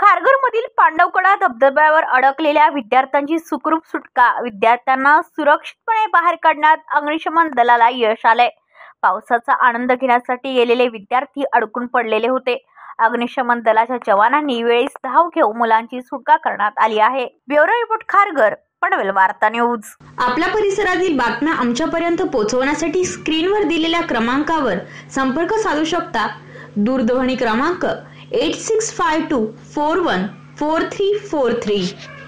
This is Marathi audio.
खारघरमधील पांडवकडा धबधब्यावर अडकलेल्या विद्यार्थ्यांची सुखरूप सुटका. विद्यार्थ्यांना सुरक्षितपणे बाहेर काढण्यात अग्निशमन दलाला यश आले. पावसाचा आनंद घेण्यासाठी गेलेले विद्यार्थी अडकून पडलेले होते. अग्निशमन दलाच्या जवानांनी वेळीच धाव घेऊन मुलांची सुटका करण्यात आली आहे. ब्युरो रिपोर्ट, खारघर, पनवेल वार्ता न्यूज. आपल्या परिसरातील बातम्या आमच्यापर्यंत पोहोचवण्यासाठी स्क्रीनवर दिलेल्या क्रमांकावर संपर्क साधू शकता. दूरध्वनी क्रमांक 8652414343.